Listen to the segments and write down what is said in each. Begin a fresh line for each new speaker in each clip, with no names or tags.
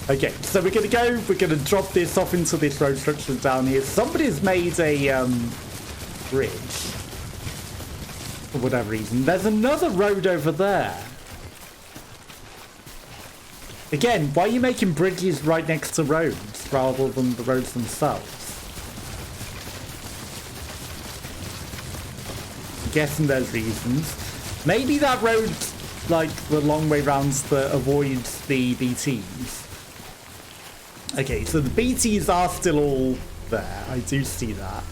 Okay, so we're gonna drop this off into this road structure down here. Somebody's made a bridge for whatever reason. There's another road over there. Again, why are you making bridges right next to roads rather than the roads themselves? I'm guessing there's reasons. Maybe that road's like the long way round that avoids the BTs. Okay, so the BTs are still all there. I do see that.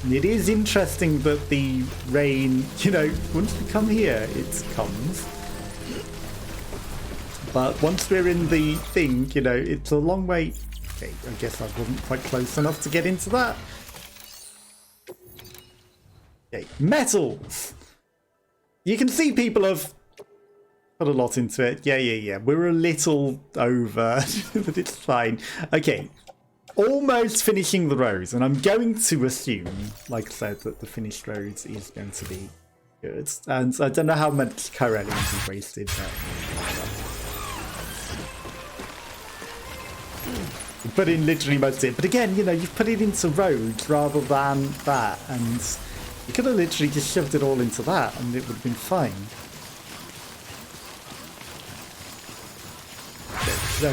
And it is interesting that the rain, you know, once we come here, it comes. But once we're in the thing, you know, it's a long way. Okay, I guess I wasn't quite close enough to get into that. Okay, metals. You can see people have put a lot into it. Yeah. We're a little over, but it's fine. Okay, almost finishing the roads, and I'm going to assume, like I said, that the finished roads is going to be good. And I don't know how much chiral is wasted, but you put in literally most of it. But again, you know, you've put it into roads rather than that, and you could have literally just shoved it all into that, and it would have been fine. So,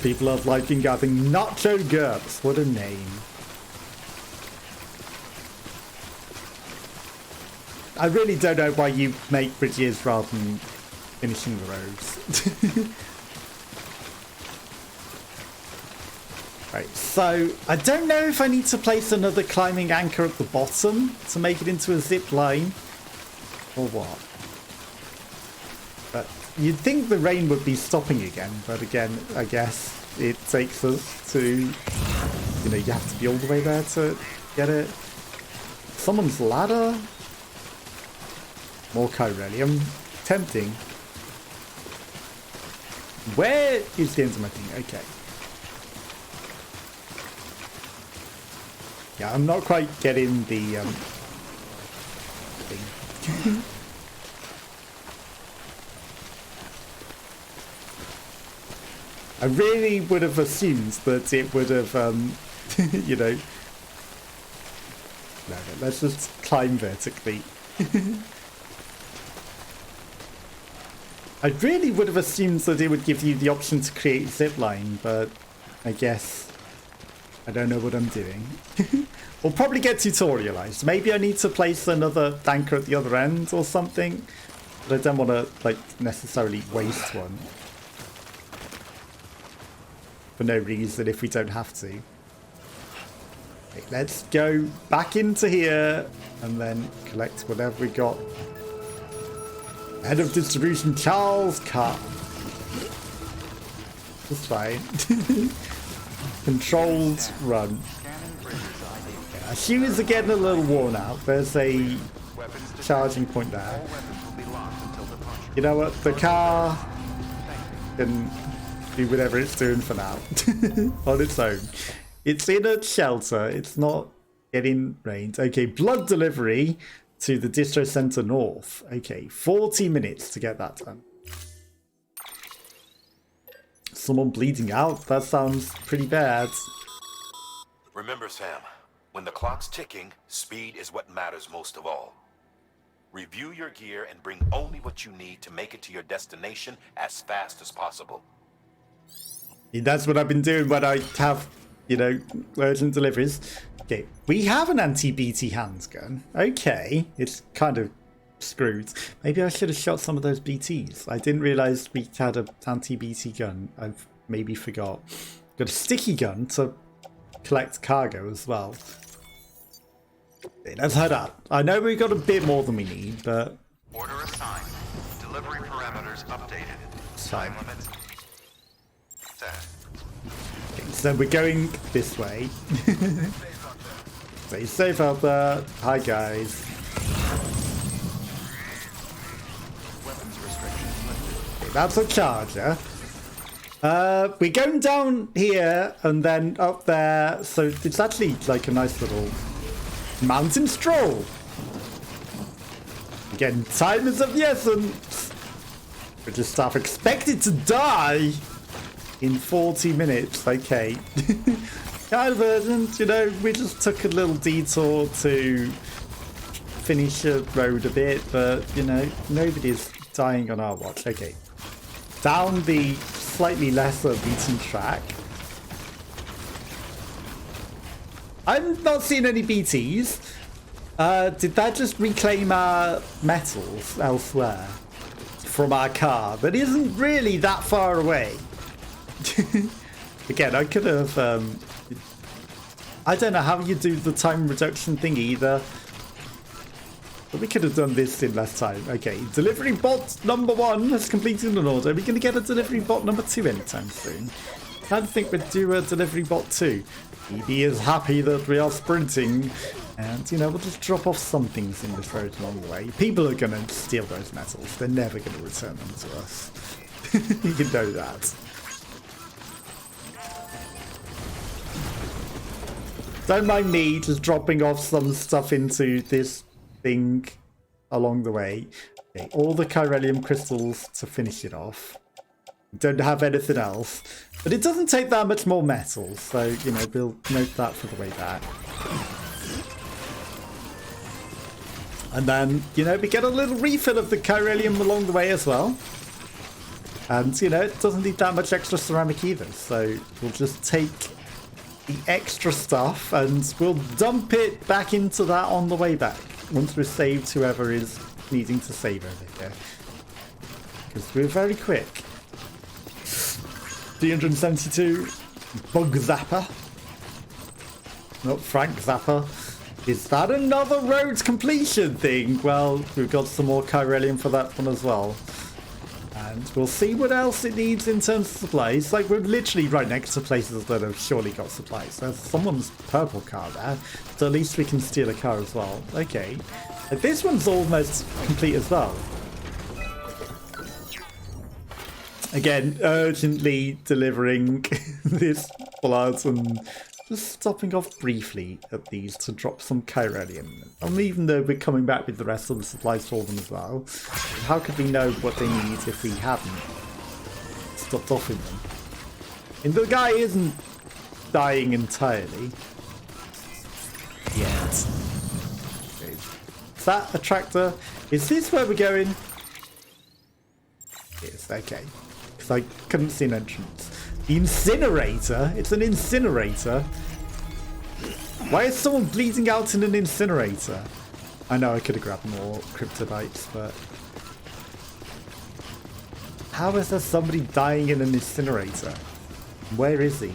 people are liking having Nacho GURPS. What a name. I really don't know why you make bridges rather than finishing the roads. Right, so I don't know if I need to place another climbing anchor at the bottom to make it into a zip line or what. But you'd think the rain would be stopping again, but again, I guess it takes us to, you know, you have to be all the way there to get it. Someone's ladder? More chiralium. Tempting. Where is the end of my thing? Okay. Yeah, I'm not quite getting the thing. I really would have assumed that it would have, you know... No, let's just climb vertically. I really would have assumed that it would give you the option to create zipline, but I guess I don't know what I'm doing. We'll probably get tutorialized. Maybe I need to place another anchor at the other end or something, but I don't want to, like, necessarily waste one for no reason if we don't have to. Okay, let's go back into here and then collect whatever we got. Head of distribution, Charles Carr. That's fine. Controlled run. Yeah, shoes are getting a little worn out. There's a charging point there. You know what? The car can do whatever it's doing for now. On its own. It's in a shelter. It's not getting rained. Okay, blood delivery to the distro center north. Okay, 40 minutes to get that done. Someone bleeding out? That sounds pretty bad.
Remember, Sam, when the clock's ticking, speed is what matters most of all. Review your gear and bring only what you need to make it to your destination as fast as possible.
Yeah, that's what I've been doing when I have, you know, urgent deliveries. Okay, we have an anti-BT handgun. Okay, it's kind of screwed. Maybe I should have shot some of those BTs. I didn't realize we had an anti-BT gun. I maybe forgot. Got a sticky gun to collect cargo as well. Okay, let's head up. I know we got a bit more than we need, but...
Order assigned. Delivery parameters updated. Time limit set.
Okay, so we're going this way. Stay safe out there. Hi, guys. Okay, that's a charger. We're going down here and then up there. So it's actually like a nice little mountain stroll. Again, time is of the essence. British staff expected to die. in 40 minutes. Okay. Kind of urgent, you know, we just took a little detour to finish a road a bit, but, you know, nobody's dying on our watch. Okay. Down the slightly lesser beaten track. I'm not seeing any BTs. Did that just reclaim our metals elsewhere from our car? That isn't really that far away. Again, I could have... I don't know how you do the time reduction thing either. But we could have done this in less time. Okay, delivery bot number 1 has completed an order. Are we going to get a delivery bot number 2 anytime soon? I don't think we'd do a delivery bot 2. He is happy that we are sprinting. And, you know, we'll just drop off some things in this road along the way. People are going to steal those metals. They're never going to return them to us. You know that. Don't mind me just dropping off some stuff into this thing along the way. Okay, all the chiralium crystals to finish it off. Don't have anything else. But it doesn't take that much more metal, so, you know, we'll note that for the way back. And then, you know, we get a little refill of the chiralium along the way as well. And, you know, it doesn't need that much extra ceramic either, so we'll just take the extra stuff and we'll dump it back into that on the way back once we've saved whoever is needing to save over here, because we're very quick. 372 Bug Zapper, not Frank Zapper. Is that another road completion thing? Well, we've got some more chiralium for that one as well. And we'll see what else it needs in terms of supplies. Like, we're literally right next to places that have surely got supplies. There's someone's purple car there, so at least we can steal a car as well. Okay. This one's almost complete as well. Again, urgently delivering this blood and just stopping off briefly at these to drop some chiralium. And even though we're coming back with the rest of the supplies for them as well, how could we know what they need if we hadn't stopped offering them? And the guy isn't dying entirely yet. Okay. Is that a tractor? Is this where we're going? Yes, okay. Because I couldn't see an entrance. The incinerator? It's an incinerator? Why is someone bleeding out in an incinerator? I know I could have grabbed more kryptonites, but... how is there somebody dying in an incinerator? Where is he?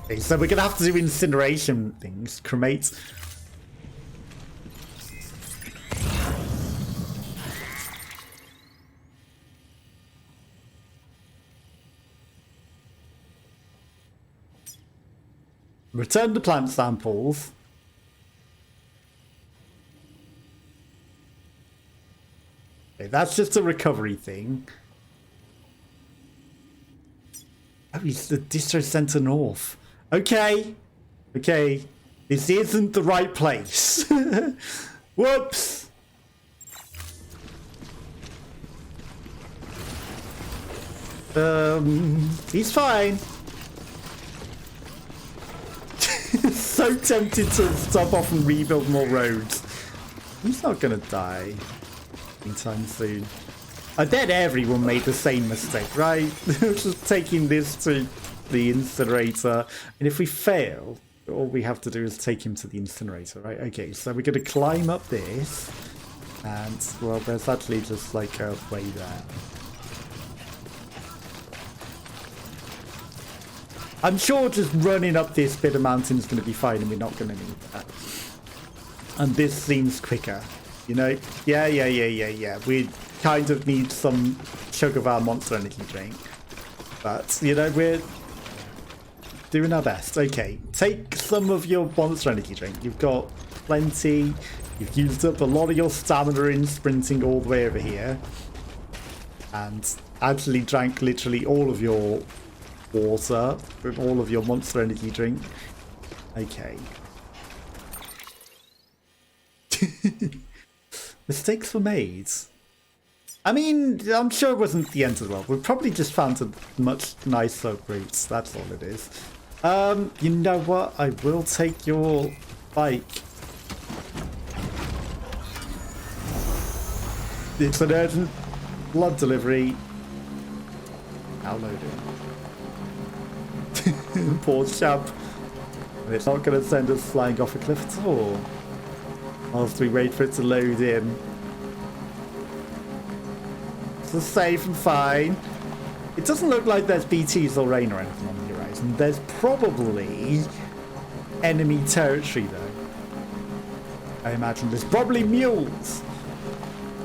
Okay, so we're going to have to do incineration things. Cremate... return the plant samples. Okay, that's just a recovery thing. Oh, it's the distro center north. Okay. Okay. This isn't the right place. Whoops. He's fine. So tempted to stop off and rebuild more roads. He's not gonna die anytime soon. I bet everyone made the same mistake, right? Just taking this to the incinerator, and if we fail, all we have to do is take him to the incinerator, right? Okay, so we're gonna climb up this, and well, there's actually just like a way there. I'm sure just running up this bit of mountain is going to be fine, and we're not going to need that. And this seems quicker, you know? Yeah. We kind of need some chug of our monster energy drink. But, you know, we're doing our best. Okay, take some of your monster energy drink. You've got plenty. You've used up a lot of your stamina in sprinting all the way over here. And actually drank literally all of your... water with all of your monster energy drink. Okay. Mistakes were made. I mean, I'm sure it wasn't the end of the world. We probably just found a much nicer route. That's all it is. You know what? I will take your bike. It's an urgent blood delivery. Now loading. Poor chap. It's not going to send us flying off a cliff at all. Whilst we wait for it to load in. It's safe and fine. It doesn't look like there's BTs or rain or anything on the horizon. There's probably enemy territory though. I imagine there's probably mules.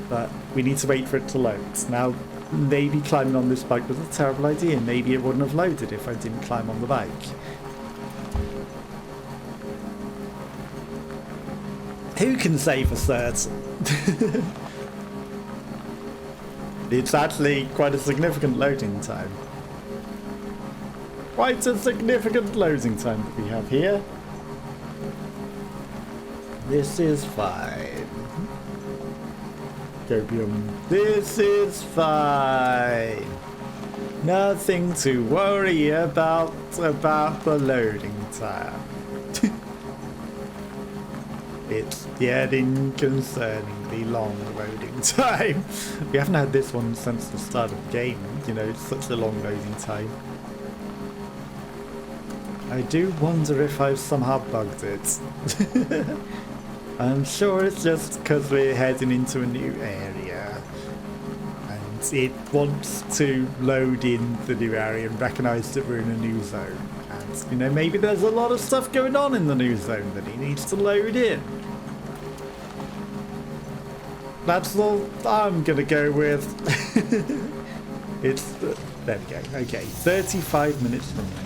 But we need to wait for it to load. Now, maybe climbing on this bike was a terrible idea. Maybe it wouldn't have loaded if I didn't climb on the bike. Who can say for certain? It's actually quite a significant loading time. Quite a significant loading time that we have here. This is fine. Copium. This is fine. Nothing to worry about the loading time. It's getting concerningly long loading time. We haven't had this one since the start of the game, you know, it's such a long loading time. I do wonder if I've somehow bugged it. I'm sure it's just because we're heading into a new area. And it wants to load in the new area and recognise that we're in a new zone. And, you know, maybe there's a lot of stuff going on in the new zone that it needs to load in. That's all I'm gonna go with. It's there we go. Okay, 35 minutes from now.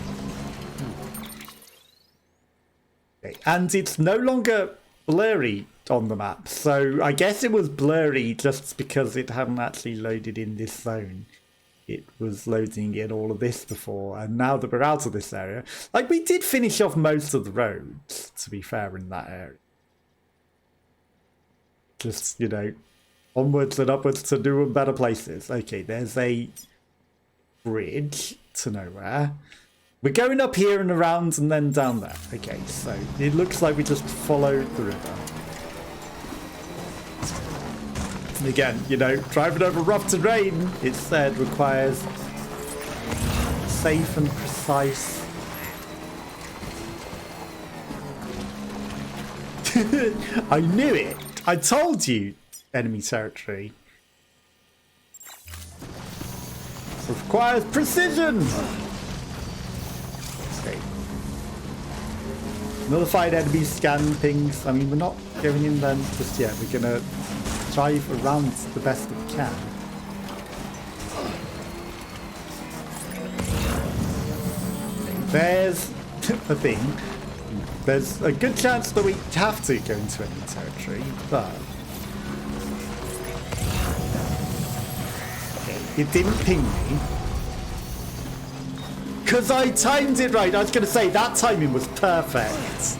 Okay, and it's no longer blurry on the map. So I guess it was blurry just because it hadn't actually loaded in this zone. It was loading in all of this before, and now that we're out of this area, like we did finish off most of the roads, to be fair, in that area. Just, you know, onwards and upwards to new and better places. Okay, there's a bridge to nowhere. We're going up here and around and then down there. Okay, so it looks like we just followed the river. And again, you know, driving over rough terrain, it said, requires safe and precise. I knew it. I told you. Enemy territory. It requires precision. Okay. Nullified enemy scan pings. I mean, we're not going in then just yet. We're gonna drive around the best that we can. Okay, there's the thing. There's a good chance that we have to go into enemy territory, but it didn't ping me. Because I timed it right. I was going to say, that timing was perfect.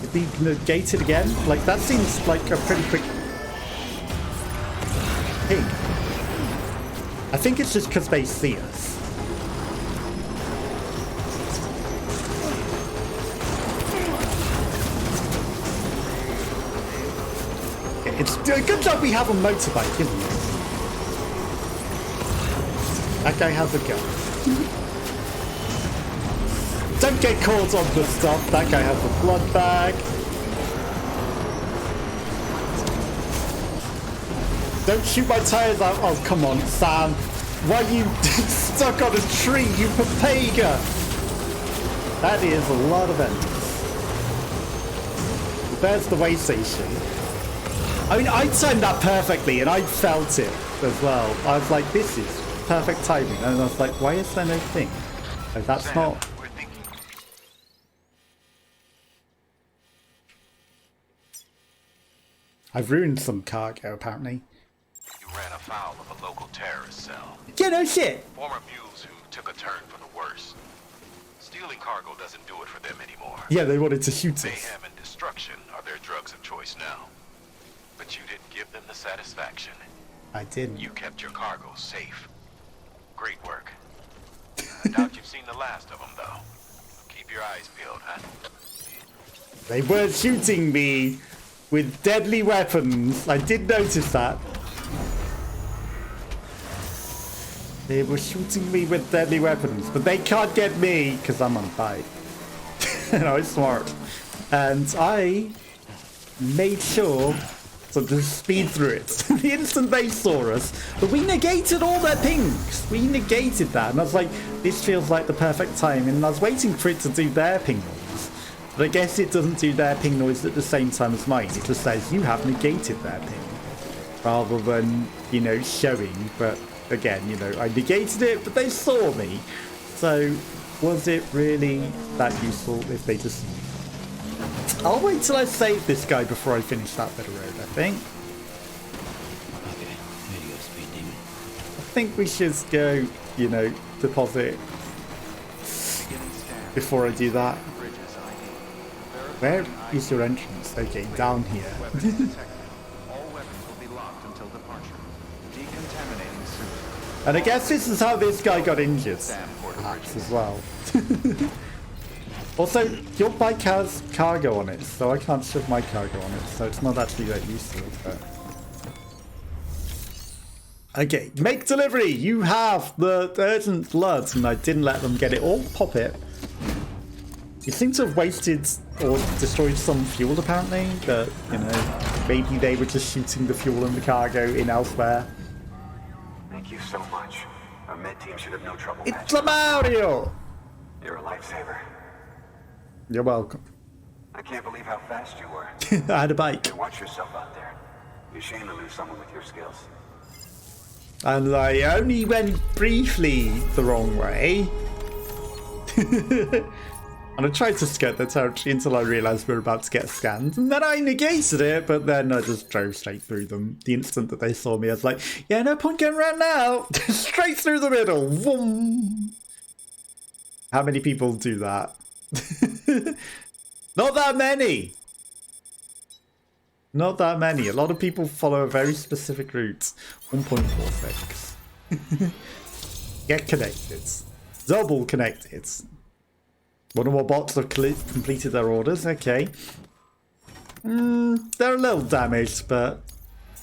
Did we negate it again? Like, that seems like a pretty quick ping. I think it's just because they see us. It's a good job we have a motorbike, isn't it? That guy has a gun. Don't get caught on the stuff. That guy has a blood bag. Don't shoot my tires out. Oh, come on, Sam. Why are you stuck on a tree, you papega? That is a lot of enemies. There's the way station. I mean, I timed that perfectly, and I felt it as well. I was like, this is perfect timing. And I was like, why is there no thing? Like, that's
Sam,
not...
we're thinking.
I've ruined some cargo, apparently.
You ran afoul of a local terrorist cell.
Yeah, no shit!
Former mules who took a turn for the worse. Stealing cargo doesn't do it for them anymore.
Yeah, they wanted to shoot us.
Mayhem and destruction are their drugs of choice now. But you didn't give them the satisfaction.
I didn't.
You kept your cargo safe. Great work. I doubt you've seen the last of them, though. Keep your eyes peeled, huh?
They were shooting me with deadly weapons. I did notice that. They were shooting me with deadly weapons, but they can't get me because I'm untied. And I was smart. And I made sure to just speed through it. The instant they saw us, but we negated all their pings. We negated that, and I was like, this feels like the perfect time. And I was waiting for it to do their ping noise, but I guess it doesn't do their ping noise at the same time as mine. It just says you have negated their ping, rather than, you know, showing. But again, you know, I negated it, but they saw me. So was it really that useful if they just... I'll wait till I save this guy before I finish that bit of road, I think.
Okay, radio speed demon.
I think we should go, you know, deposit before I do that. Where is your entrance? Okay, down here.
All weapons will be locked until departure. Decontaminating soon.
And I guess this is how this guy got injured, perhaps, as well. Also, your bike has cargo on it, so I can't shove my cargo on it, so it's not actually that useful, but... Okay, make delivery! You have the urgent blood, and I didn't let them get it all. Pop it. You seem to have wasted or destroyed some fuel, apparently, but, you know, maybe they were just shooting the fuel and the cargo in elsewhere.
Thank you so much. Our med team should have no trouble.
It's a Mario!
You're a lifesaver.
You're welcome.
I can't believe how fast you were.
I had a bike.
Watch yourself out there. Be ashamed to lose someone with your skills.
And I only went briefly the wrong way. And I tried to skirt the territory until I realised we were about to get scanned. And then I negated it, but then I just drove straight through them. The instant that they saw me, I was like, yeah, no point going around now. Straight through the middle. Vroom. How many people do that? Not that many. Not that many. A lot of people follow a very specific route. 1.46. Get connected. Double connected. One or more bots have completed their orders. Okay. They're a little damaged, but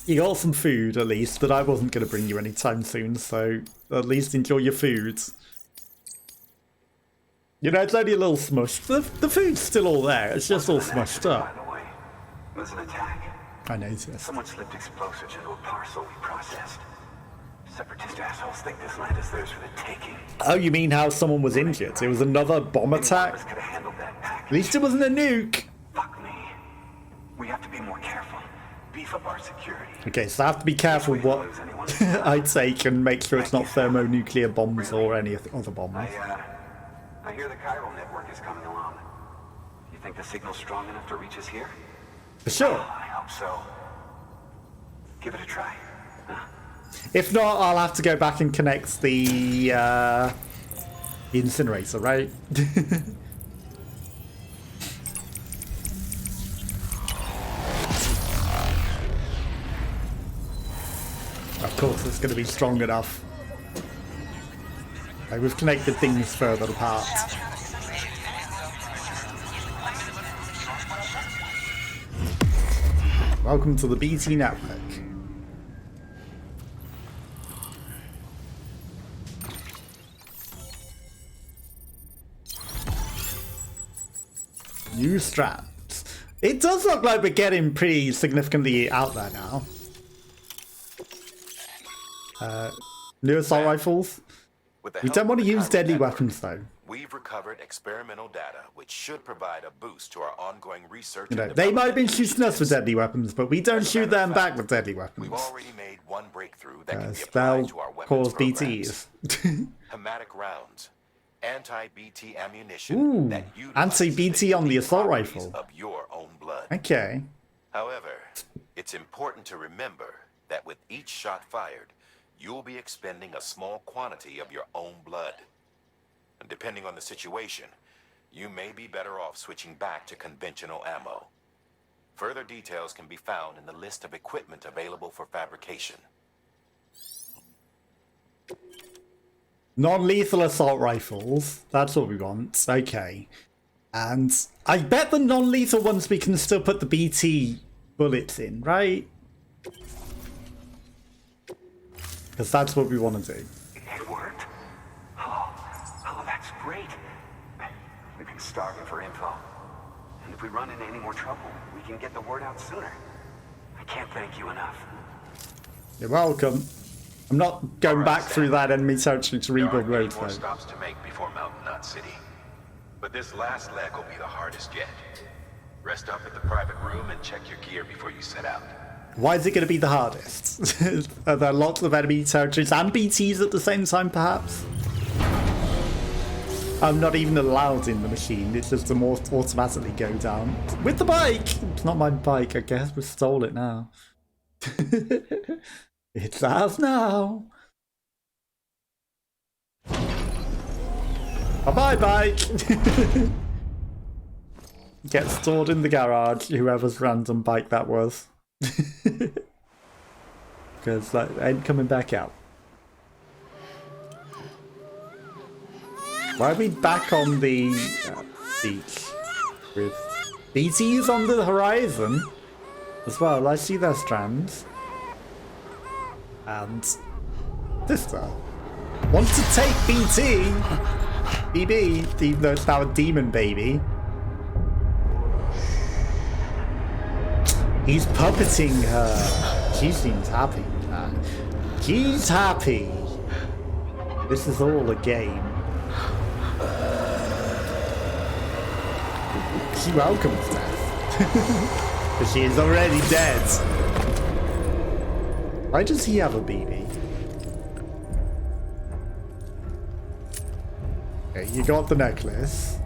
you got some food at least. But I wasn't going to bring you anytime soon, so at least enjoy your food. You know, it's only a little smushed. The food's still all there. It's just all smushed up.
By the way, it was an attack.
I noticed.
Someone slipped explosives into a parcel we processed. Separatist assholes think this land is theirs for the taking.
Oh, you mean how someone was injured? It was another bomb attack?
Could have handled that package.
At least it wasn't a nuke.
Fuck me. We have to be more careful. Beef up our security.
Okay, so I have to be careful what I take and make sure it's not thermonuclear bombs or any other bombs.
I hear the chiral network is coming along. You think the signal's strong enough to reach us here?
For sure.
I hope so. Give it a try. Huh?
If not, I'll have to go back and connect the incinerator, right? Of course, it's going to be strong enough. Okay, we've connected things further apart. Welcome to the BT network. New strands. It does look like we're getting pretty significantly out there now. New assault rifles. We don't want to use deadly weapons though.
We've recovered experimental data which should provide a boost to our ongoing research.
You know, they might have been shooting us with deadly weapons, but we don't shoot them back with deadly weapons.
We've already made one breakthrough that can be
Spell
applied to our weapons
cause
programs.
BTs.
Hematic rounds, anti-BT ammunition
Ooh,
that utilizes
anti-BT on the assault
properties
rifle.
of your own blood.
Okay.
However, it's important to remember that with each shot fired, you'll be expending a small quantity of your own blood. And depending on the situation, you may be better off switching back to conventional ammo. Further details can be found in the list of equipment available for fabrication.
Non-lethal assault rifles. That's what we want. Okay. And I bet the non-lethal ones we can still put the BT bullets in, right? Because that's what we want to do.
It worked? Oh, that's great. We've been starving for info. And if we run into any more trouble, we can get the word out sooner. I can't thank you enough.
You're welcome. I'm not going back through that enemy territory to
There
rebuild
aren't many
roads,
more
though.
stops to make before Mountain Knot City. But this last leg will be the hardest yet. Rest up at the private room and check your gear before you set out.
Why is it going to be the hardest? Are there lots of enemy territories and BTs at the same time, perhaps? I'm not even allowed in the machine. It's just to more automatically go down. With the bike! It's not my bike, I guess. We stole it now. It's ours now. Bye-bye, bike! Get stored in the garage, whoever's random bike that was. Because that ain't coming back out. Why are we back on the beach with BTs on the horizon as well? I see their strands. And sister want to take BB, even though it's now a demon baby. He's puppeting her. She seems happy. She's happy. This is all a game. She welcomes death. But she is already dead. Why does he have a BB? Okay, you got the necklace.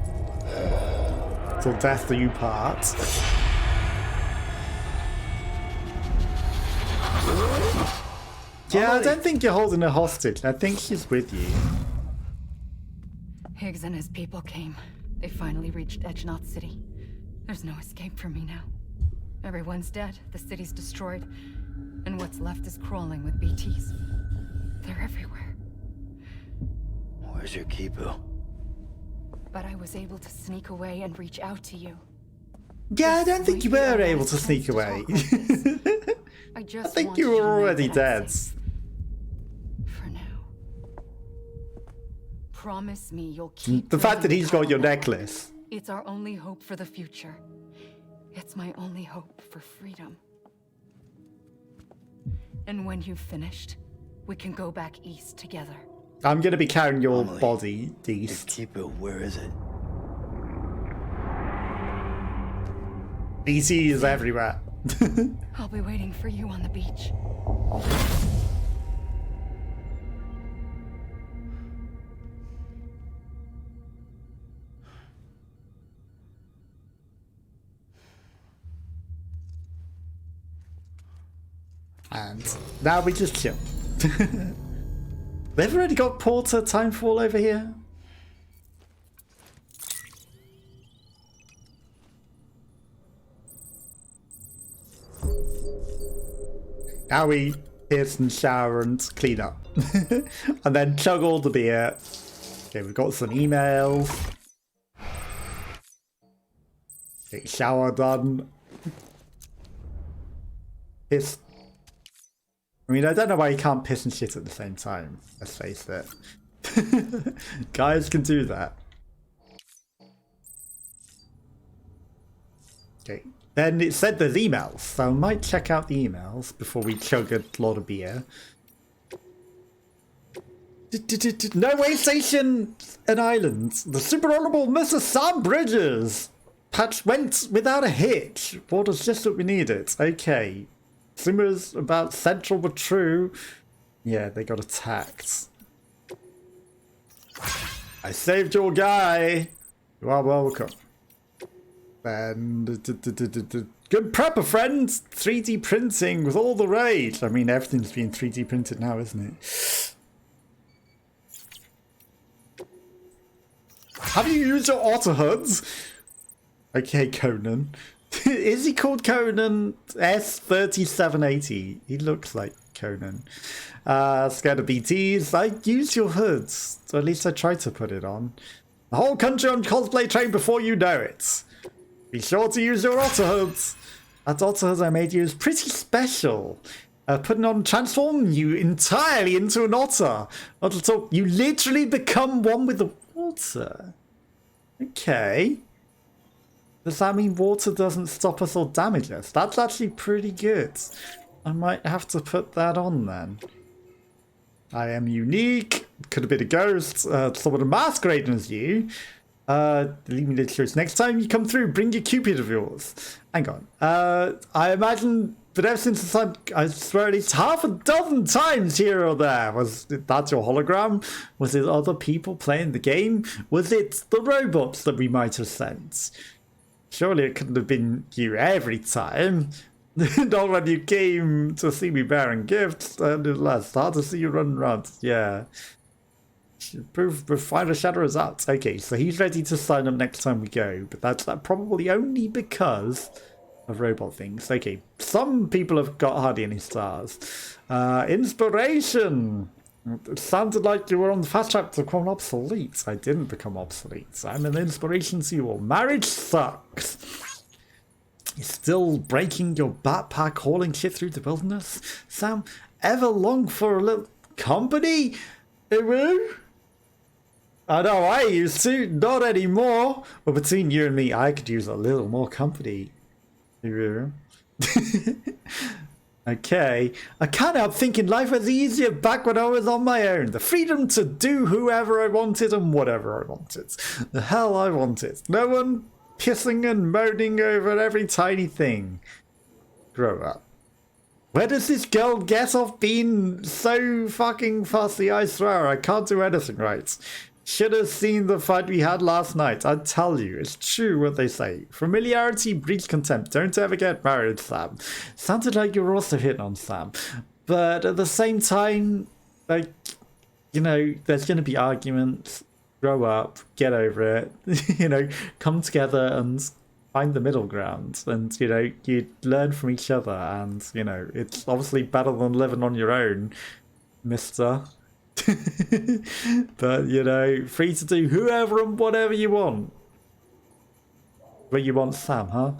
Till death do you part. Yeah, I don't think you're holding her hostage. I think she's with you.
Higgs and his people came. They finally reached Knot City. There's no escape for me now. Everyone's dead, the city's destroyed, and what's left is crawling with BTs. They're everywhere.
Where's your Kipu?
But I was able to sneak away and reach out to you.
Yeah, I don't think you were able to sneak away.
I just
think
want
you were
to know
already
that I'm
dead.
safe. For now. Promise me you'll keep
The fact that
bringing
he's got your
power.
necklace.
It's our only hope for the future. It's my only hope for freedom. And when you've finished, we can go back east together.
I'm going to be carrying your
Amelie,
body
Your
east.
Kipu, where is it?
BT is everywhere.
I'll be waiting for you on the beach.
And now we just chill. They've already got Porter Timefall over here. Now we piss and shower and clean up. And then chug all the beer. Okay, we've got some emails. Okay, shower done. Piss. I mean, I don't know why you can't piss and shit at the same time. Let's face it. Guys can do that. Okay. Then it said there's emails, so I might check out the emails before we chug a lot of beer. No way station and islands. The super honorable Mr. Sam Bridges. Patch went without a hitch. Water's just what we needed. Okay. Rumors about Central were true. Yeah, they got attacked. I saved your guy. You are welcome. And good prepper, friends. 3D printing with all the rage. I mean, everything's being 3D printed now, isn't it? Have you used your otter hoods? Okay, Conan. Is he called Conan S3780? He looks like Conan. Scared of BTs? I used your hoods. Or at least I tried to put it on. The whole country on cosplay train before you know it. Be sure to use your otter hoods. That otter hood I made you is pretty special. Putting on transform you entirely into an otter. Not at all. You literally become one with the water. Okay. Does that mean water doesn't stop us or damage us? That's actually pretty good. I might have to put that on then. I am unique. Could have been a ghost. Someone masquerading as you. Leave me the choice. Next time you come through, bring your Cupid of yours. Hang on. I imagine, but ever since the sun, I swear at least half a dozen times here or there. Was that your hologram? Was it other people playing the game? Was it the robots that we might have sent? Surely it couldn't have been you every time. Not when you came to see me bearing gifts, and it's hard to see you run around. Yeah. Proof find a shadow is out. Okay, so he's ready to sign up next time we go, but that's probably only because of robot things. Okay, some people have got hardly any stars. Inspiration! It sounded like you were on the fast track to become obsolete. I didn't become obsolete. I'm an inspiration to you all. Marriage sucks. You're still breaking your backpack, hauling shit through the wilderness? Sam, ever long for a little company? Ew? I know I used to, not anymore. But between you and me, I could use a little more company. Okay, I can't help thinking life was easier back when I was on my own. The freedom to do whoever I wanted and whatever I wanted. The hell I wanted. No one pissing and moaning over every tiny thing. Grow up. Where does this girl get off being so fucking fussy? I swear, I can't do anything right. Should have seen the fight we had last night. I tell you, it's true what they say. Familiarity breeds contempt. Don't ever get married, Sam. Sounded like you were also hitting on Sam. But at the same time, like, you know, there's going to be arguments. Grow up, get over it. You know, come together and find the middle ground. And, you know, you learn from each other. And, you know, it's obviously better than living on your own, mister. But, you know, free to do whoever and whatever you want. But you want Sam, huh?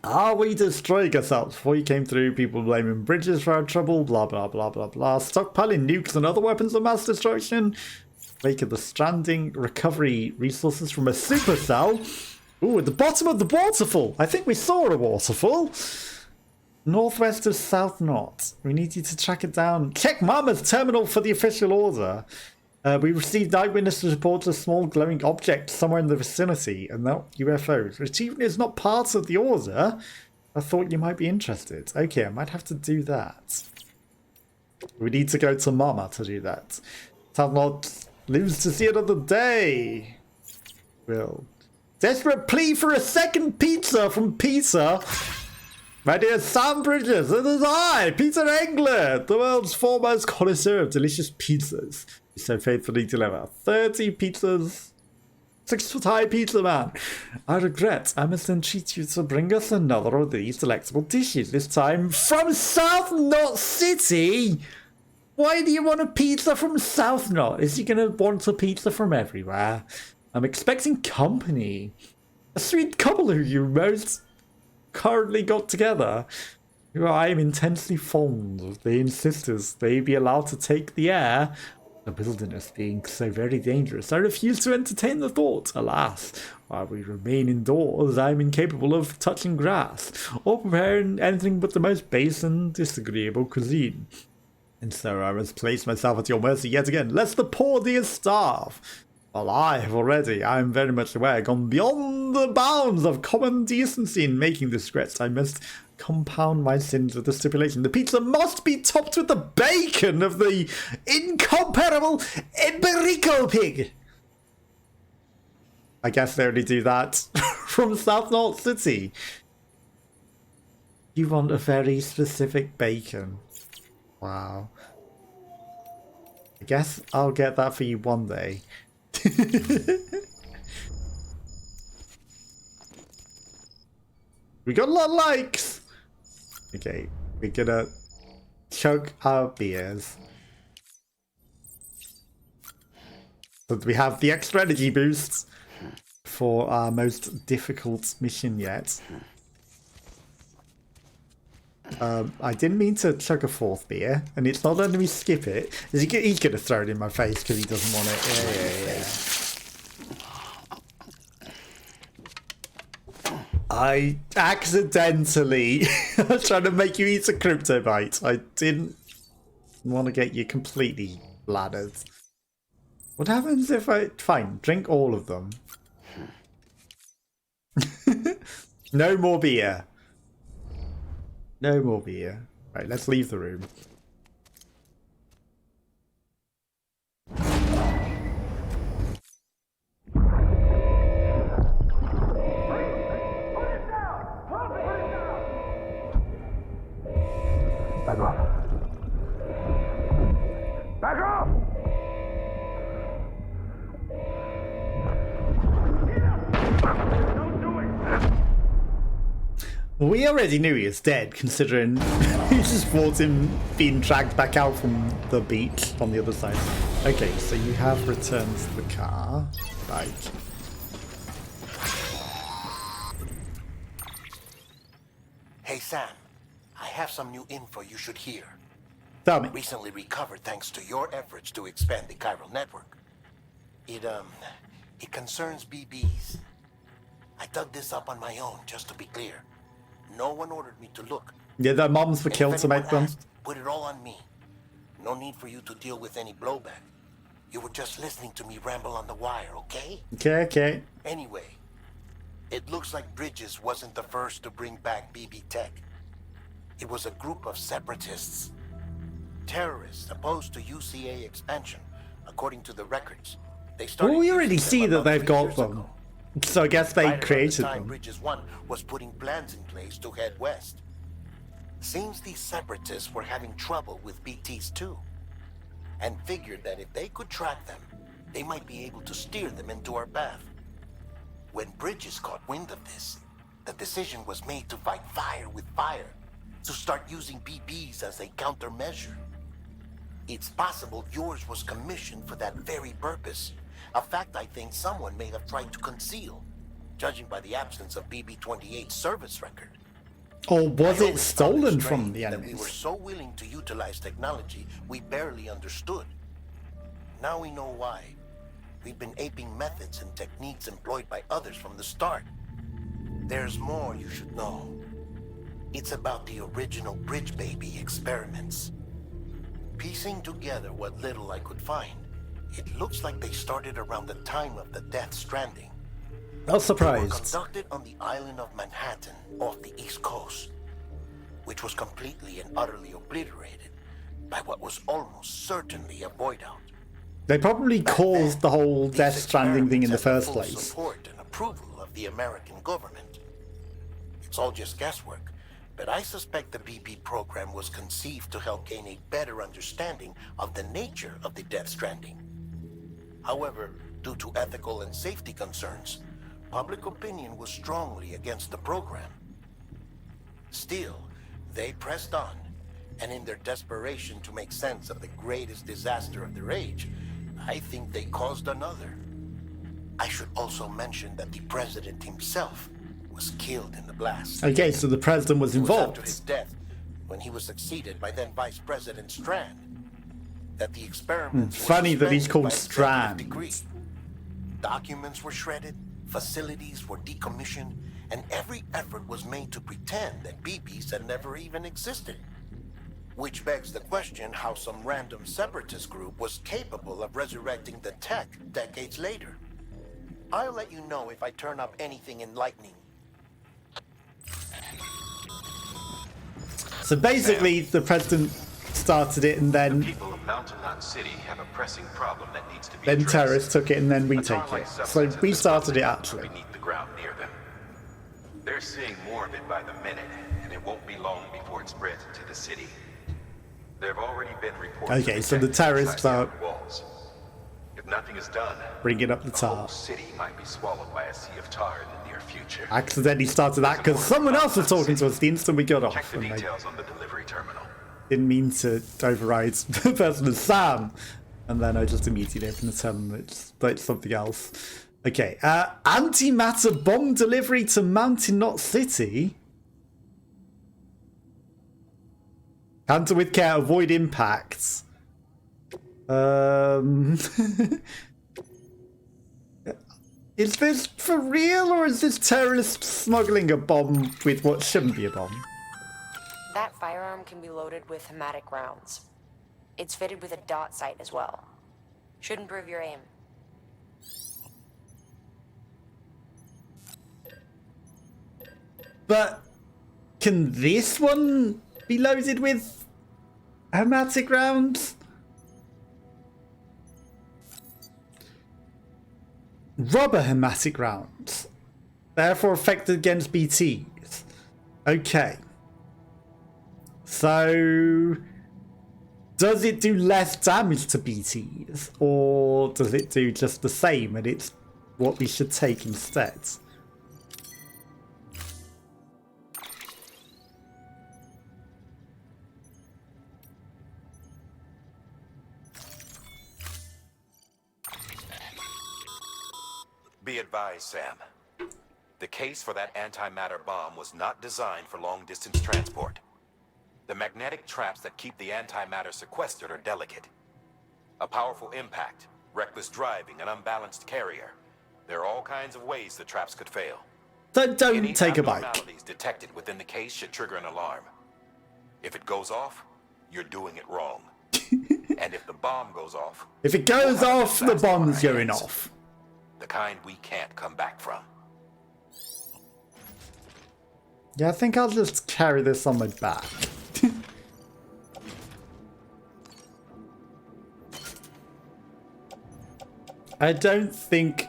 Are we destroying ourselves? Before you came through, people blaming bridges for our trouble, blah, blah, blah, blah, blah. Stockpiling nukes and other weapons of mass destruction. Wake of the Stranding. Recovery resources from a supercell. Ooh, at the bottom of the waterfall. I think we saw a waterfall. Northwest of South Knot. We need you to track it down. Check Mama's terminal for the official order. We received eyewitness reports of a small glowing object somewhere in the vicinity and not UFOs. Retrieving is not part of the order. I thought you might be interested. Okay, I might have to do that. We need to go to Mama to do that. South Knot lives to see another day. Will. Desperate plea for a second pizza from Pizza. My dear Sam Bridges, it is I, Peter Engler, the world's foremost connoisseur of delicious pizzas. You so faithfully deliver 30 pizzas, 6-foot-high pizza man. I regret I must entreat you to bring us another of these delectable dishes, this time from South Knot City. Why do you want a pizza from South Knot? Is he going to want a pizza from everywhere? I'm expecting company. A sweet couple who you most currently got together, who I am intensely fond of. They insist they be allowed to take the air, the wilderness being so very dangerous. I refuse to entertain the thought. Alas, while we remain indoors, I am incapable of touching grass or preparing anything but the most base and disagreeable cuisine. And so I must place myself at your mercy yet again, lest the poor dear starve. Well, I have already, I am very much aware, gone beyond the bounds of common decency in making this request. I must compound my sins with the stipulation. The pizza must be topped with the bacon of the incomparable Iberico pig. I guess they only do that from South Knot City. You want a very specific bacon. Wow. I guess I'll get that for you one day. We got a lot of likes! Okay, we're gonna chug our beers. So we have the extra energy boosts for our most difficult mission yet. I didn't mean to chug a fourth beer, and it's not letting me skip it. He's gonna throw it in my face because he doesn't want it. Yeah. I accidentally I was trying to make you eat a crypto bite. I didn't want to get you completely bladdered. What happens if I... Fine, drink all of them. No more beer. No more beer. Right, let's leave the room.
Back off. Back off! Don't do it!
We already knew he was dead, considering he just fought him being dragged back out from the beach on the other side. Okay, so you have returned to the car. Right.
Hey Sam, I have some new info you should hear.
Tell me.
Recently recovered thanks to your efforts to expand the chiral network. It concerns BBs. I dug this up on my own, just to be clear. No one ordered me to look.
Yeah, their moms were
And
killed
if
to make
anyone
them.
asked, put it all on me. No need for you to deal with any blowback. You were just listening to me ramble on the wire, okay?
Okay.
Anyway, it looks like Bridges wasn't the first to bring back BB tech. It was a group of separatists. Terrorists opposed to UCA expansion, according to the records. They started
Well, we
using
already
them
see that
about
they've
3
got
years
them.
ago.
So I guess they
Right around the
created
time
them.
Bridges 1 was putting plans in place to head west. Seems these separatists were having trouble with BTs too, and figured that if they could track them, they might be able to steer them into our path. When Bridges caught wind of this, the decision was made to fight fire with fire, to start using BBs as a countermeasure. It's possible yours was commissioned for that very purpose, a fact I think someone may have tried to conceal, judging by the absence of BB-28's service record.
Or was
I
it
always
stolen
found it
from
strange
the
that we
enemies?
were so willing to utilize technology we barely understood. Now we know why. We've been aping methods and techniques employed by others from the start. There's more you should know. It's about the original Bridge Baby experiments. Piecing together what little I could find, it looks like they started around the time of the Death Stranding.
Not
They were
surprised.
conducted on the island of Manhattan off the East Coast, which was completely and utterly obliterated by what was almost certainly a void out.
They probably caused the whole
These
Death Stranding thing in the
experiments
first
had the full
place.
support and approval of the American government. It's all just guesswork, but I suspect the BB program was conceived to help gain a better understanding of the nature of the Death Stranding. However, due to ethical and safety concerns, public opinion was strongly against the program. Still, they pressed on, and in their desperation to make sense of the greatest disaster of their age, I think they caused another. I should also mention that the president himself was killed in the blast.
Okay, so the president was
It was after his
involved.
death, when he was succeeded by then Vice President Strand, that the experiments were
Funny that he's
suspended
called
by executive
Strand.
decree. Documents were shredded, facilities were decommissioned, and every effort was made to pretend that BBs had never even existed. Which begs the question how some random separatist group was capable of resurrecting the tech decades later. I'll let you know if I turn up anything enlightening.
So basically, the president started it, and
The
then
people of Mountain Knot City have a pressing problem that needs to be
then
addressed.
terrorists took it, and then we
A
take
tar-like
it. So
substance
we
has been
started it
bubbling up
actually.
beneath the ground near them. They're seeing more of it by the minute, and it won't be long before it spreads into the city. There've already been reports.
Okay, so the terrorists are
walls. If nothing is done,
bringing up the
the whole
tar.
city might be swallowed by a sea of tar in the near future.
Accidentally started that because someone else was talking to us the instant we got
Check
off.
the
And I
details on the delivery terminal.
didn't mean to override the person as Sam. And then I just immediately opened the terminal. It's like something else. Okay, antimatter bomb delivery to Mountain Knot City. Handle with care, avoid impacts. Is this for real, or is this terrorist smuggling a bomb with what shouldn't be a bomb?
That firearm can be loaded with hematic rounds. It's fitted with a dot sight as well. Should improve your aim.
But can this one be loaded with hematic rounds? Rubber hematic rounds, therefore effective against BTs. Okay. So, does it do less damage to BTs, or does it do just the same and it's what we should take instead?
Be advised, Sam. The case for that antimatter bomb was not designed for long-distance transport. The magnetic traps that keep the antimatter sequestered are delicate. A powerful impact, reckless driving, an unbalanced carrier. There are all kinds of ways the traps could fail.
So don't
Any
take a bike.
abnormalities detected within the case should trigger an alarm. If it goes off, you're doing it wrong. And if the bomb goes off...
If it goes
we'll have
off,
a
the
disaster on our
bomb's going
hands.
off.
The kind we can't come back from.
Yeah, I think I'll just carry this on my back. I don't think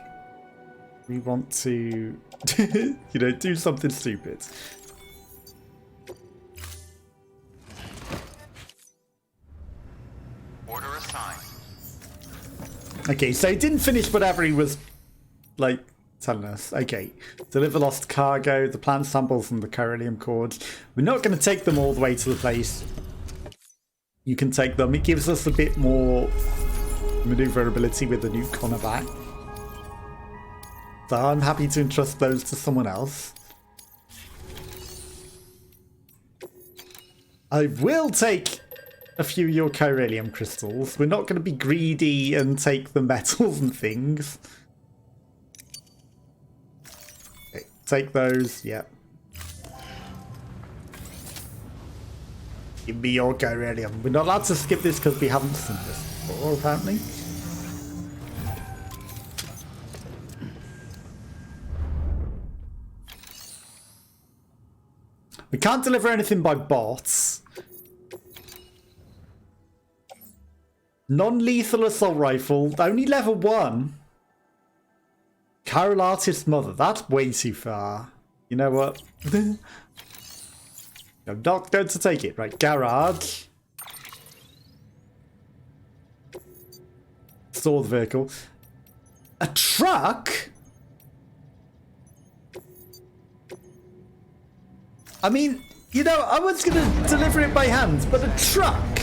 we want to, you know, do something stupid.
Order assigned.
Okay, so he didn't finish whatever he was, like, telling us. Okay, deliver lost cargo, the plant samples from the Corellium cords. We're not going to take them all the way to the place. You can take them. It gives us a bit more maneuverability with the nuke on our back. So I'm happy to entrust those to someone else. I will take a few of your Corellium crystals. We're not going to be greedy and take the metals and things. Okay, take those, yep. Give me your Corellium. We're not allowed to skip this because we haven't seen this before, apparently. We can't deliver anything by bots. Non-lethal assault rifle, only level 1. Chiral artist mother, that's way too far. You know what? I'm not going to take it. Right, garage. Store the vehicle. A truck? I mean, you know, I was going to deliver it by hand, but a truck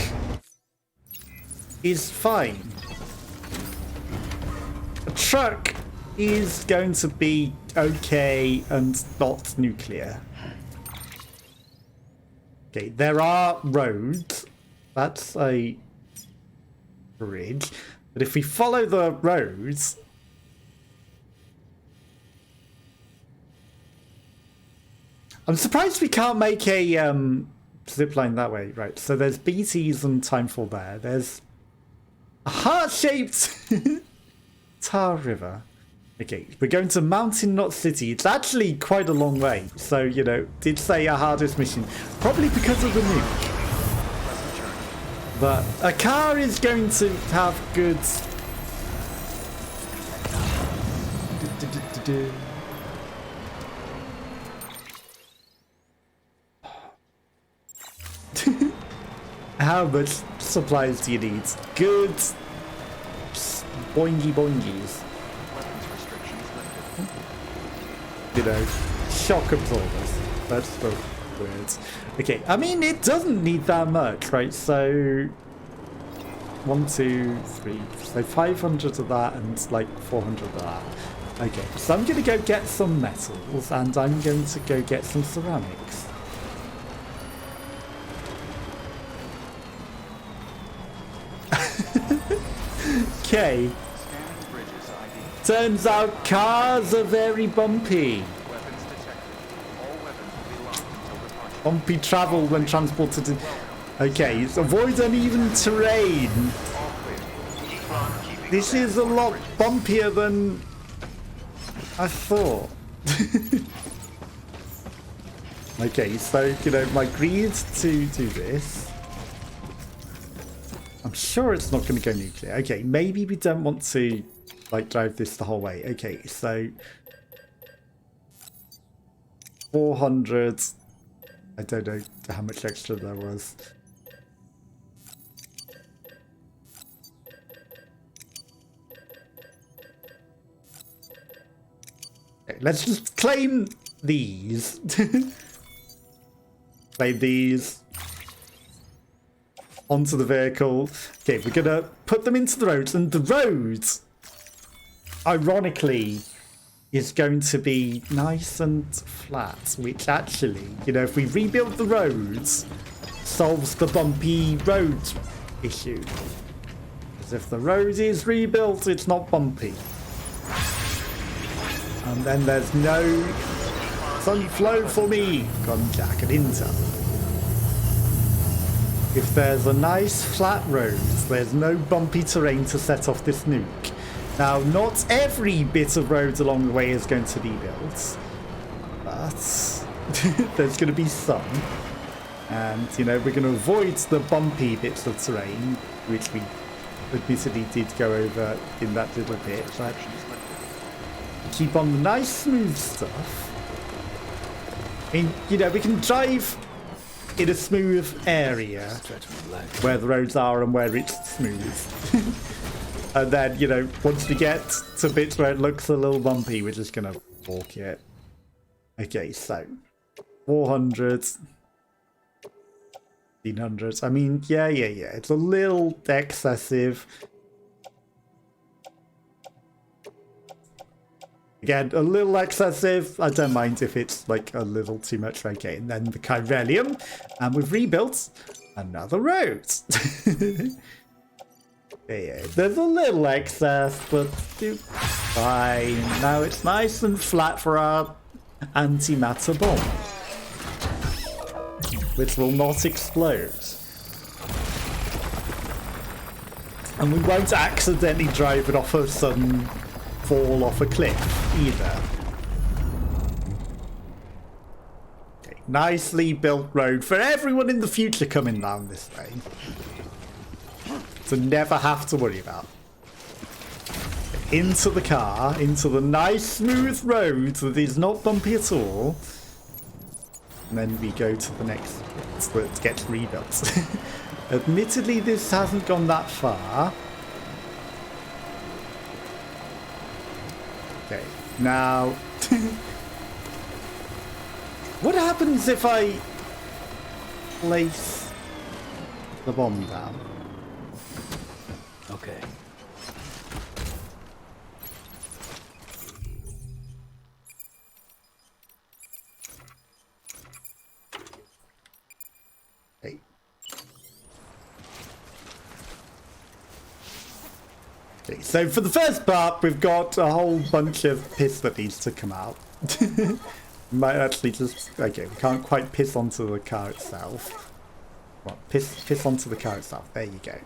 is fine. A truck is going to be okay and not nuclear. Okay, there are roads. That's a bridge. But if we follow the roads... I'm surprised we can't make a zipline that way. Right, so there's BTs and timefall there. There's a heart-shaped tar river. Okay, we're going to Mountain Knot City. It's actually quite a long way. So, you know, did say our hardest mission. Probably because of the nuke. But a car is going to have good... How much supplies do you need? Good boingy boingies.
Weapons restrictions lifted.
You know, shock absorbers. That's the words. Okay, I mean, it doesn't need that much, right? So 1, 2, 3, so 500 of that and like 400 of that. Okay, so I'm gonna go get some metals and I'm going to go get some ceramics. Okay.
Scanning bridges ID.
Turns out cars are very bumpy.
Weapons detected. All weapons will be locked until departure.
Bumpy travel when transported in. Okay, so avoid uneven terrain.
All clear.
This is a lot bumpier than I thought. Okay, so, you know, I agreed to do this. I'm sure it's not going to go nuclear. Okay, maybe we don't want to, like, drive this the whole way. Okay, so 400. I don't know how much extra there was. Okay, let's just claim these. Claim these. Onto the vehicle. Okay, we're gonna put them into the roads, and the roads, ironically, is going to be nice and flat, which actually, you know, if we rebuild the roads, solves the bumpy road issue. Because if the road is rebuilt, it's not bumpy. And then there's no sun flow for me. Contact and intel. If there's a nice flat road, there's no bumpy terrain to set off this nuke. Now, not every bit of road along the way is going to be built, but there's going to be some. And, you know, we're going to avoid the bumpy bits of terrain, which we admittedly did go over in that little bit, but keep on the nice smooth stuff. I mean, you know, we can drive in a smooth area where the roads are and where it's smooth. And then, you know, once we get to bits where it looks a little bumpy, we're just going to walk it. Okay, so 400, 1500. I mean, yeah. It's a little excessive. Again, a little excessive. I don't mind if it's like a little too much. Okay, and then the chiralium. And we've rebuilt another road. Yeah, there's a little excess, but fine. Now it's nice and flat for our antimatter bomb, which will not explode. And we won't accidentally drive it off a sudden fall off a cliff either. Okay, nicely built road for everyone in the future coming down this way. To never have to worry about. Into the car, into the nice smooth road that is not bumpy at all. And then we go to the next bit that gets rebuilt. Admittedly, this hasn't gone that far. Okay, now... what happens if I place the bomb down?
Okay.
Hey. Okay, so for the first part, we've got a whole bunch of piss that needs to come out. Might actually just... okay, we can't quite piss onto the car itself. Well, piss onto the car itself. There you go.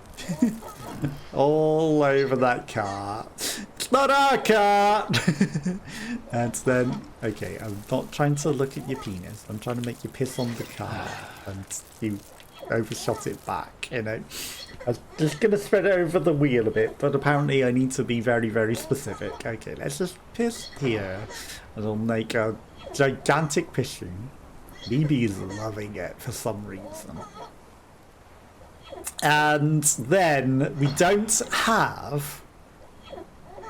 All over that car. It's not our car! And then... okay, I'm not trying to look at your penis. I'm trying to make you piss on the car. And you overshot it back, you know. I was just going to spread it over the wheel a bit, but apparently I need to be very, very specific. Okay, let's just piss here. And I'll make a gigantic piss shoot. BB's loving it for some reason. And then we don't have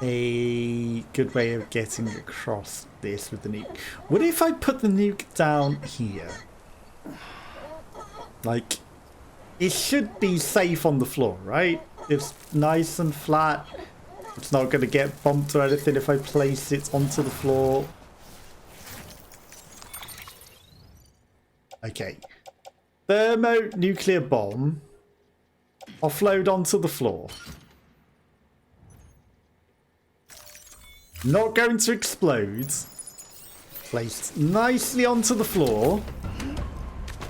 a good way of getting across this with the nuke. What if I put the nuke down here? Like, it should be safe on the floor, right? It's nice and flat. It's not going to get bumped or anything if I place it onto the floor. Okay. Thermonuclear bomb. Offload onto the floor. Not going to explode. Placed nicely onto the floor.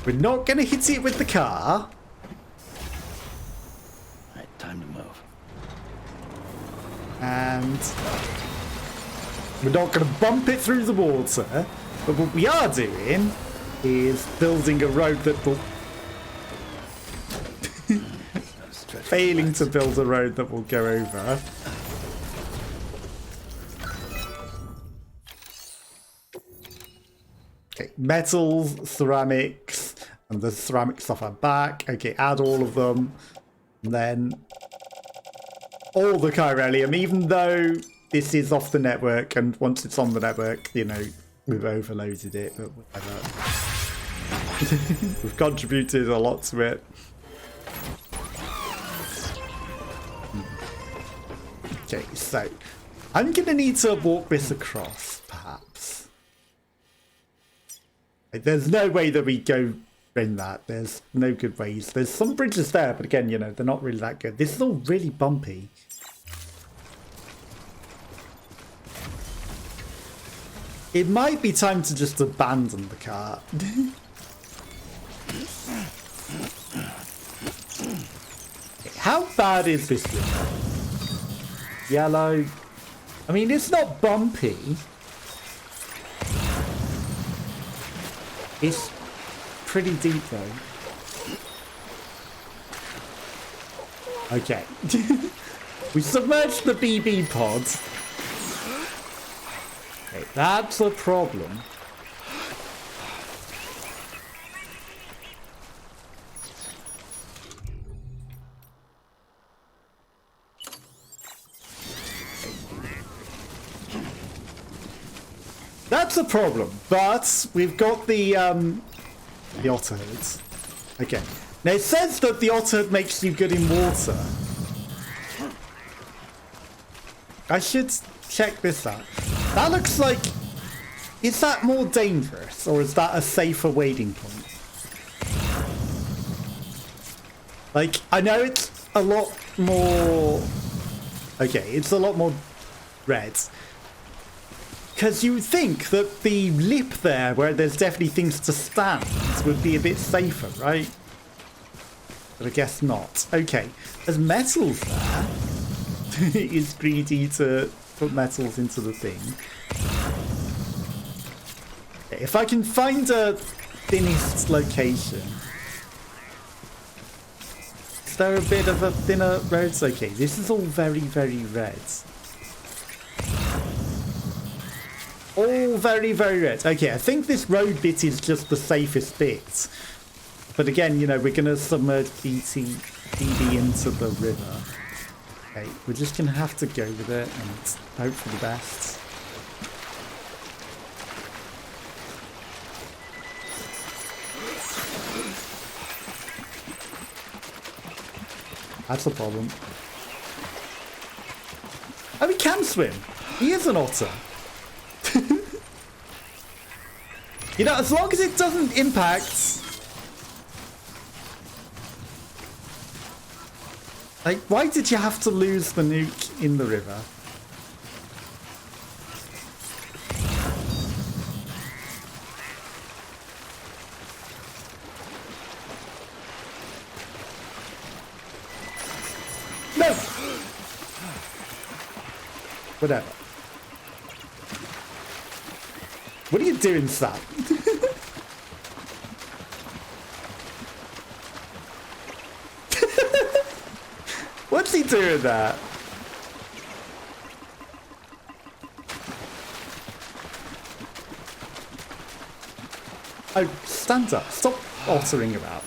We're not going to hit it with the car.
Alright, time to move.
And we're not going to bump it through the water. But what we are doing is building a road that will... Failing to build a road that will go over. Okay, metals, ceramics, and the ceramic stuff are back. Okay, add all of them. And then all the chiralium, even though this is off the network, and once it's on the network, you know, we've overloaded it, but whatever. We've contributed a lot to it. Okay, so I'm going to need to walk this across, perhaps. There's no way that we go in that. There's no good ways. There's some bridges there, but again, you know, they're not really that good. This is all really bumpy. It might be time to just abandon the car. How bad is this river? Yellow. I mean, it's not bumpy. It's pretty deep though. Okay. We submerged the BB pod. Okay, that's a problem. That's a problem, but we've got the otter heads. Okay. Now it says that the otter head makes you good in water. I should check this out. That looks like... Is that more dangerous, or is that a safer waiting point? Like, I know it's a lot more... Okay, it's a lot more red. Because you would think that the lip there, where there's definitely things to stand, would be a bit safer, right? But I guess not. Okay, there's metals there. It's greedy to put metals into the thing. Okay, if I can find a thinnest location. Is there a bit of a thinner road? Okay, this is all very, very red. All very, very red. Okay, I think this road bit is just the safest bit. But again, you know, we're going to submerge BB into the river. Okay, we're just going to have to go with it and hope for the best. That's the problem. Oh, he can swim. He is an otter. You know, as long as it doesn't impact... Like, why did you have to lose the nuke in the river? No! Whatever. What are you doing, Sam? What's he doing there? Oh, stand up. Stop ottering about.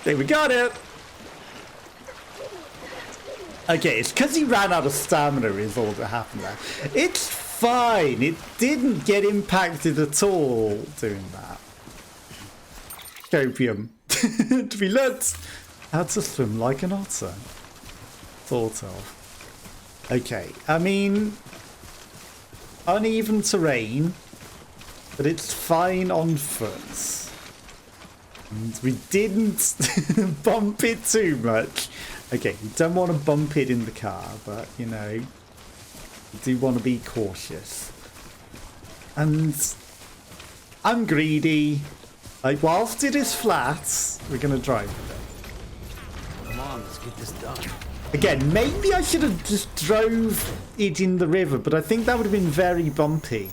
Okay, we got it. Okay, it's because he ran out of stamina is all that happened there. It's fine. It didn't get impacted at all doing that. Copium. We learnt how to swim like an otter. Sort of. Okay, I mean, uneven terrain, but it's fine on foot. And we didn't bump it too much. Okay, you don't want to bump it in the car, but, you know, you do want to be cautious. And I'm greedy. Like, whilst it is flat, we're going to drive with it.
Come on, let's get this done.
Again, maybe I should have just drove it in the river, but I think that would have been very bumpy.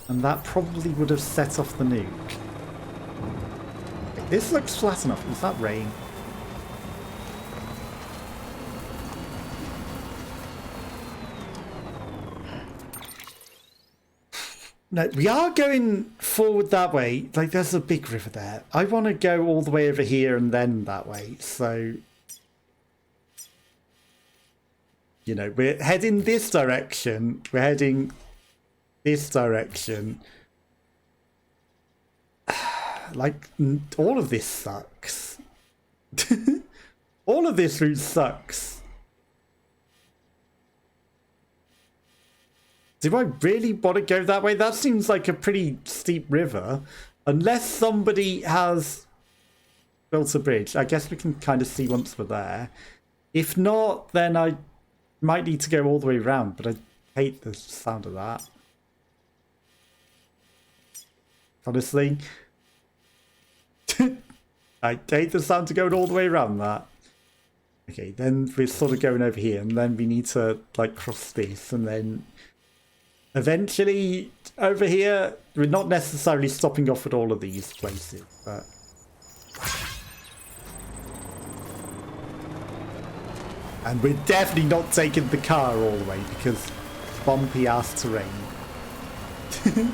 And that probably would have set off the nuke. Okay, this looks flat enough. Is that rain? No, we are going forward that way. Like, there's a big river there. I want to go all the way over here and then that way. So, you know, we're heading this direction. We're heading this direction. Like, all of this sucks. All of this route sucks. Do I really want to go that way? That seems like a pretty steep river. Unless somebody has built a bridge. I guess we can kind of see once we're there. If not, then I might need to go all the way around. But I hate the sound of that. Honestly. I hate the sound of going all the way around that. Okay, then we're sort of going over here. And then we need to, like, cross this. And then eventually, over here, we're not necessarily stopping off at all of these places, but... And we're definitely not taking the car all the way, because bumpy-ass terrain. You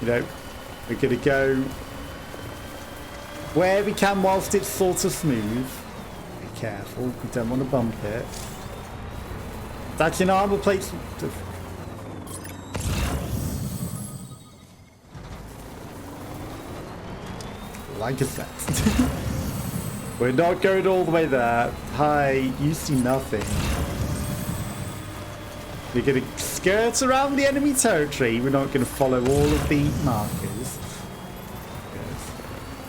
know, we're going to go where we can whilst it's sort of smooth. Be careful, we don't want to bump it. That's an armor plate. Like I said, we're not going all the way there. Hi, you see nothing. We're going to skirt around the enemy territory. We're not going to follow all of the markers. Good.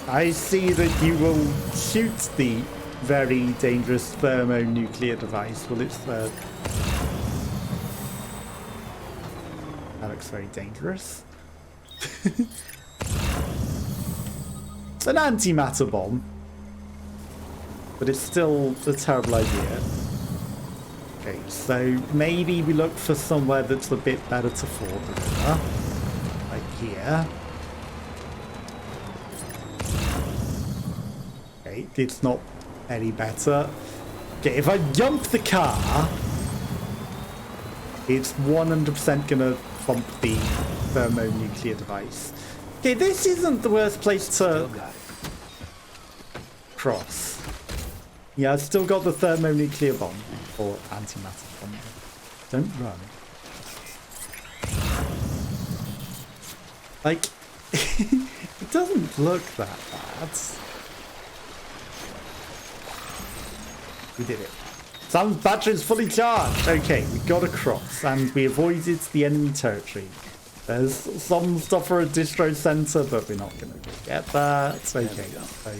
I see that you will shoot the very dangerous thermonuclear device. Well, it's that looks very dangerous. It's an antimatter bomb, but it's still a terrible idea. Okay, so maybe we look for somewhere that's a bit better to ford the river, like here. Okay, it's not any better. Okay, if I jump the car, it's 100% gonna bump the thermonuclear device. Okay, this isn't the worst place to cross. Yeah, I've still got the thermonuclear bomb, or antimatter bomb. Don't run. Like, it doesn't look that bad. We did it. Sam's battery is fully charged. Okay, we got across, and we avoided the enemy territory. There's some stuff for a distro center, but we're not going to get that. Okay, so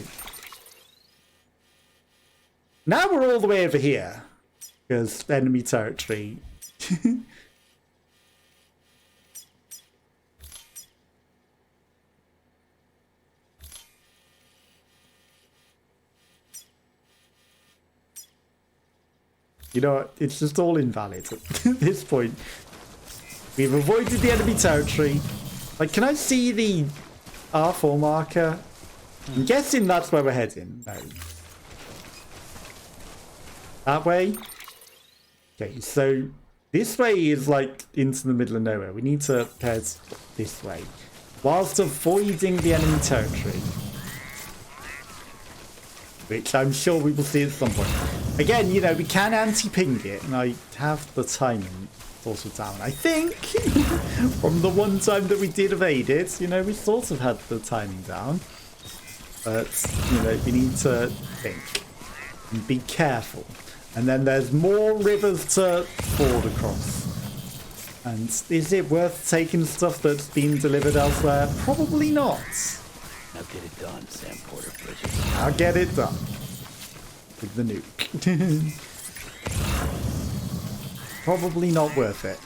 now we're all the way over here, because enemy territory. You know what? It's just all invalid at this point. We've avoided the enemy territory. Like, can I see the R4 marker? I'm guessing that's where we're heading. No. That way? Okay, so this way is like into the middle of nowhere. We need to head this way. Whilst avoiding the enemy territory. which I'm sure we will see at some point. Again, you know, we can anti-ping it, and I have the timing sort of down. I think from the one time that we did evade it, you know, we sort of had the timing down. But, you know, we need to think and be careful. And then there's more rivers to ford across. And is it worth taking stuff that's been delivered elsewhere? Probably not.
Now get it done, Sam Porter Bridges.
I'll get it done. With the nuke. Probably not worth it.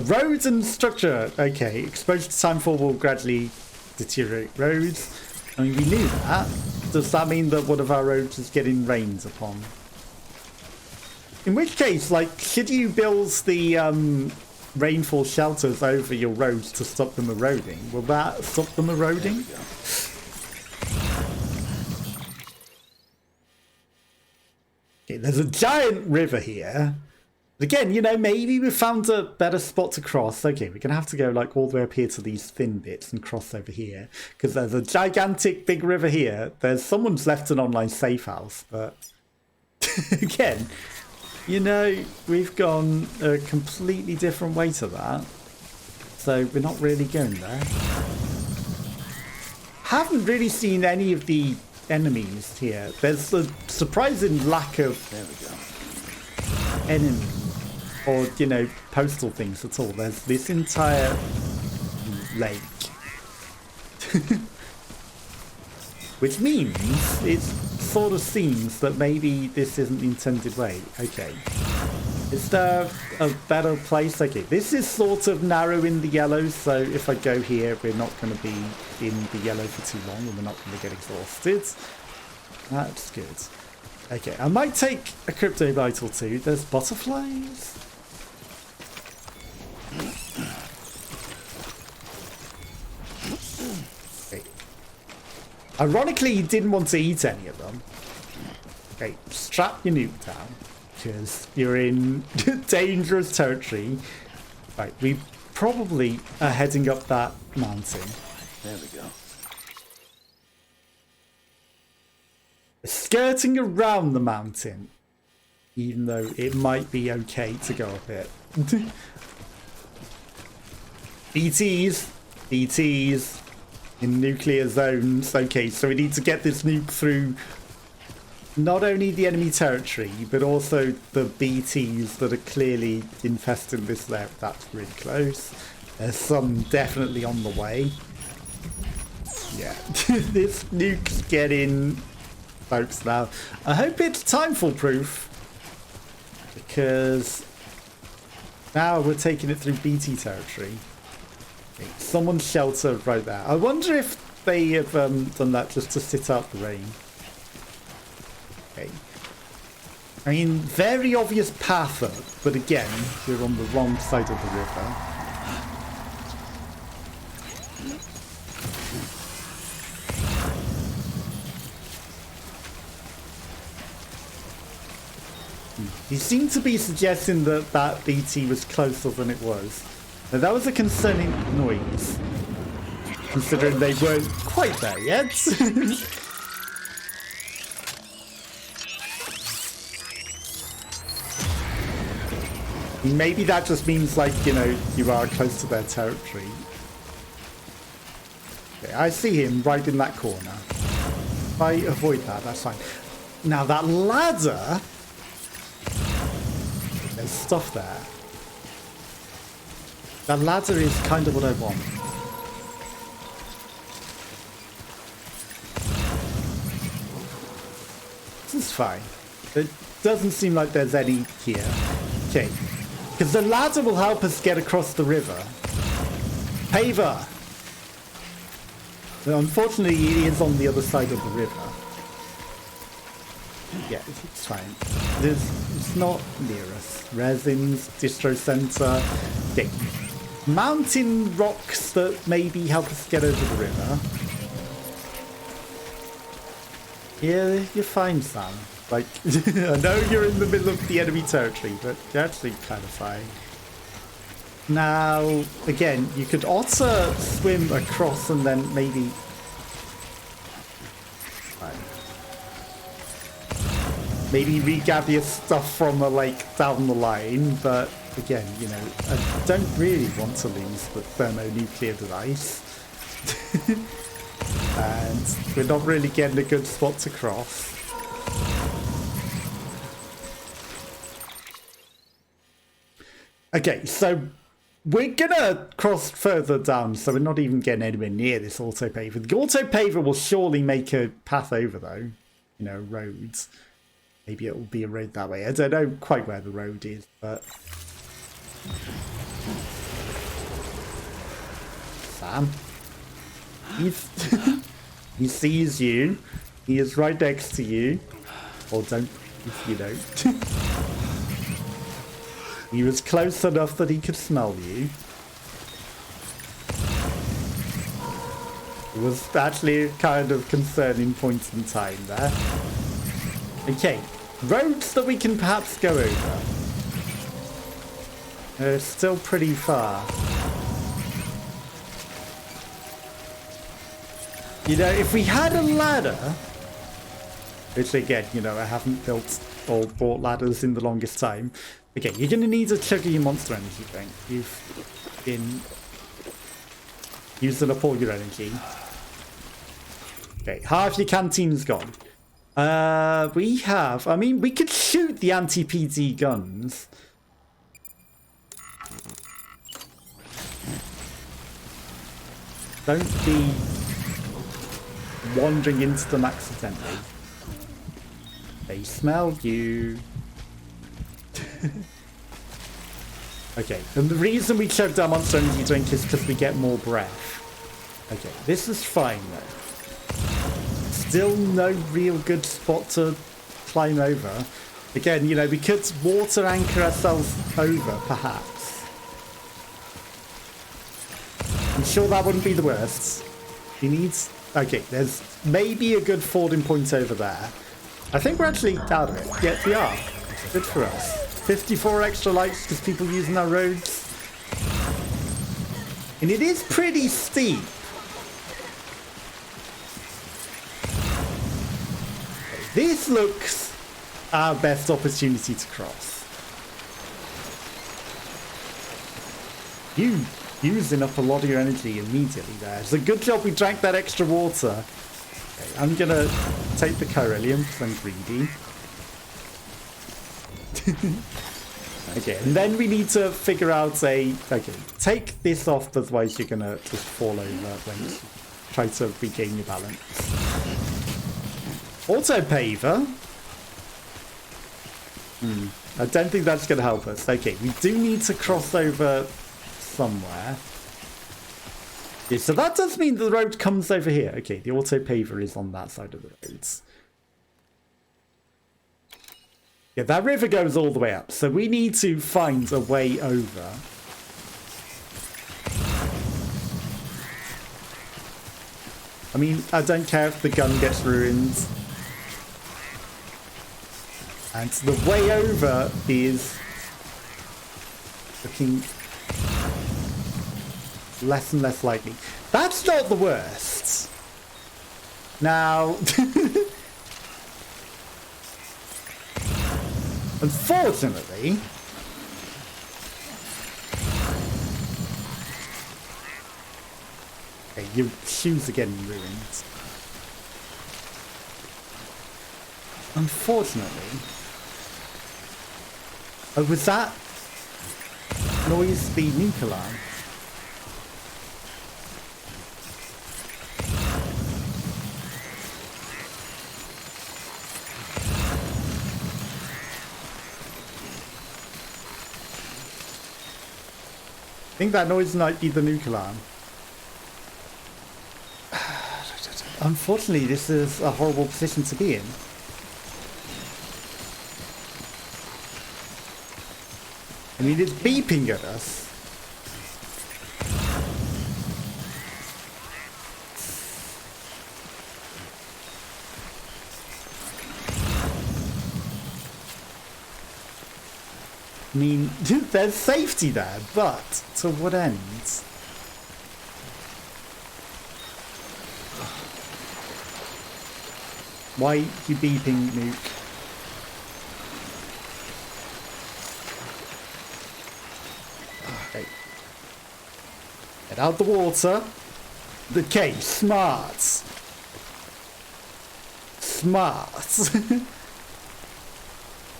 Roads and structure. Okay, exposure to timefall will gradually deteriorate roads. I mean, we knew that. Does that mean that one of our roads is getting rained upon? In which case, like, should you build the rainfall shelters over your roads to stop them eroding? Will that stop them eroding? Okay, there's a giant river here. Again, you know, maybe we found a better spot to cross. Okay, we're going to have to go, like, all the way up here to these thin bits and cross over here. Because there's a gigantic big river here. Someone's left an online safe house, but... again, you know, we've gone a completely different way to that. So we're not really going there. Haven't really seen any of the enemies here. There's a surprising lack of enemies. Or, you know, postal things at all. There's this entire lake. Which means it sort of seems that maybe this isn't the intended way. Okay. Is there a better place? Okay, this is sort of narrow in the yellow, so if I go here, we're not going to be in the yellow for too long, and we're not going to get exhausted. That's good. Okay, I might take a crypto bite or two. There's butterflies. Okay. Ironically, you didn't want to eat any of them. Okay, strap your nuke down, because you're in dangerous territory. Right, we probably are heading up that mountain.
There we go.
Skirting around the mountain, even though it might be okay to go up it. BTs in nuclear zones. Okay, so we need to get this nuke through not only the enemy territory, but also the BTs that are clearly infesting this layer. That's really close. There's some definitely on the way. Yeah, this nuke's getting folks now. I hope it's timefall proof, because now we're taking it through BT territory. Okay, someone's shelter right there. I wonder if they have done that just to sit out the rain. Okay. I mean, very obvious path up, but again, we're on the wrong side of the river. You seem to be suggesting that that BT was closer than it was. Now, that was a concerning noise, considering they weren't quite there yet. Maybe that just means, like, you know, you are close to their territory. Okay, I see him right in that corner. If I avoid that, that's fine. Now, that ladder... There's stuff there. That ladder is kind of what I want. This is fine. It doesn't seem like there's any here. Okay. Because the ladder will help us get across the river. Paver! But unfortunately, it is on the other side of the river. Yeah, it's fine. It's not near us. Resins, distro center. Okay. Mountain rocks that maybe help us get over the river. Yeah, you're fine, Sam. Like, I know you're in the middle of the enemy territory, but you're actually kind of fine. Now, again, you could otter swim across and then maybe... Fine. maybe regather your stuff from the lake down the line, but again, you know, I don't really want to lose the thermonuclear device. And we're not really getting a good spot to cross. Okay, so we're gonna cross further down, so we're not even getting anywhere near this auto-paver. The auto-paver will surely make a path over, though. You know, roads. Maybe it will be a road that way. I don't know quite where the road is, but... Sam? He sees you. He is right next to you. Or don't, you know. He was close enough that he could smell you. It was actually a kind of concerning point in time there. Okay, roads that we can perhaps go over. They're still pretty far. You know, if we had a ladder, which again, you know, I haven't built or bought ladders in the longest time. Okay, you're going to need to chug your monster energy drink. You've been using up all your energy. Okay, half your canteen's gone. We have, I mean, we could shoot the anti-PD guns. Don't be wandering into them accidentally. They smell you. Okay, and the reason we chugged our monster energy drink is because we get more breath. Okay, this is fine though. Still no real good spot to climb over. Again, you know, we could water anchor ourselves over, perhaps. I'm sure that wouldn't be the worst. He needs... Okay, there's maybe a good fording point over there. I think we're actually out of it. Yes, we are. Good for us. 54 extra lights because people using our roads. And it is pretty steep. This looks our best opportunity to cross. You using up a lot of your energy immediately there. It's a good job we drank that extra water. Okay, I'm gonna take the chiralium because I'm greedy. Okay, and then we need to figure out a... Okay, take this off, otherwise you're gonna just fall over when you try to regain your balance. Auto-paver? I don't think that's gonna help us. Okay, we do need to cross over somewhere. Yeah, so that does mean the road comes over here. Okay, the auto-paver is on that side of the roads. Yeah, that river goes all the way up, so we need to find a way over. I mean, I don't care if the gun gets ruined. And the way over is looking less and less likely. That's not the worst. Now... Unfortunately, okay, your shoes are getting ruined. Unfortunately, oh, was that noise the nuke alarm? I think that noise might be the nuke alarm. Unfortunately, this is a horrible position to be in. I mean, it's beeping at us. I mean, there's safety there, but to what end? Why are you beeping, Nuke? Get out the water. Okay, smart. Smart.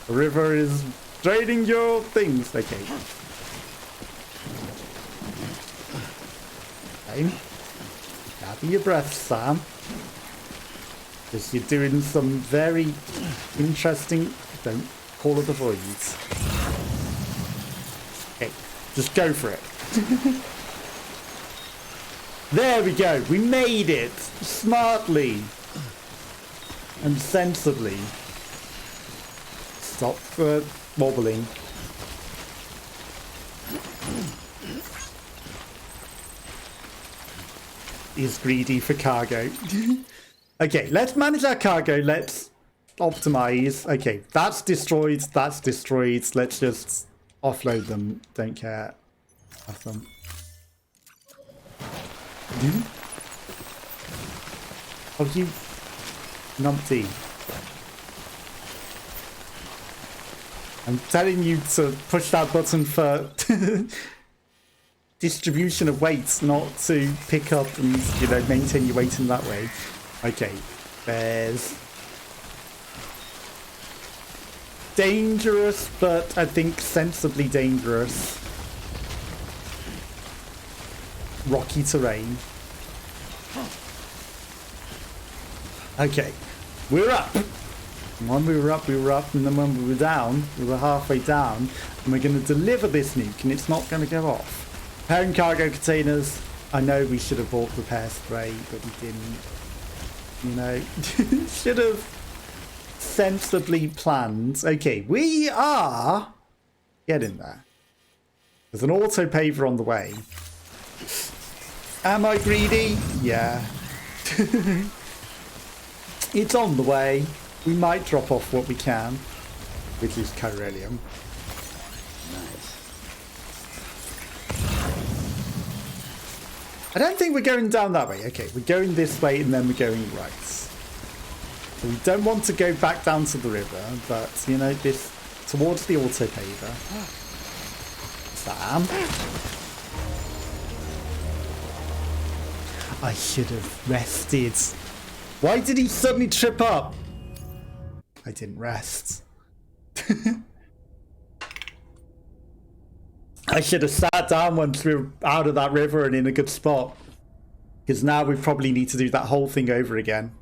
The river is draining your things. Okay. Okay. Gather your breath, Sam. Because you're doing some very interesting... Don't call it the voids. Okay, just go for it. There we go. We made it. Smartly. And sensibly. Stop wobbling. Is greedy for cargo. Okay, let's manage our cargo. Let's optimize. Okay, that's destroyed. That's destroyed. Let's just offload them. Don't care. Have them. Oh, you numpty. I'm telling you to push that button for distribution of weights, not to pick up and, you know, maintain your weight in that way. Okay, there's dangerous, but I think sensibly dangerous rocky terrain. Okay, we're up. When we were up, and then when we were down, we were halfway down, and we're going to deliver this nuke, and it's not going to go off. Repairing cargo containers. I know we should have bought repair spray, but we didn't. You know, should have sensibly planned. Okay, we are getting there. There's an auto paver on the way. Am I greedy? Yeah. It's on the way. We might drop off what we can, which is chiralium.
Nice.
I don't think we're going down that way. Okay, we're going this way and then we're going right. So we don't want to go back down to the river, but, you know, this towards the auto paver. Sam. I should have rested. Why did he suddenly trip up? I didn't rest. I should have sat down once we were out of that river and in a good spot. Because now we probably need to do that whole thing over again.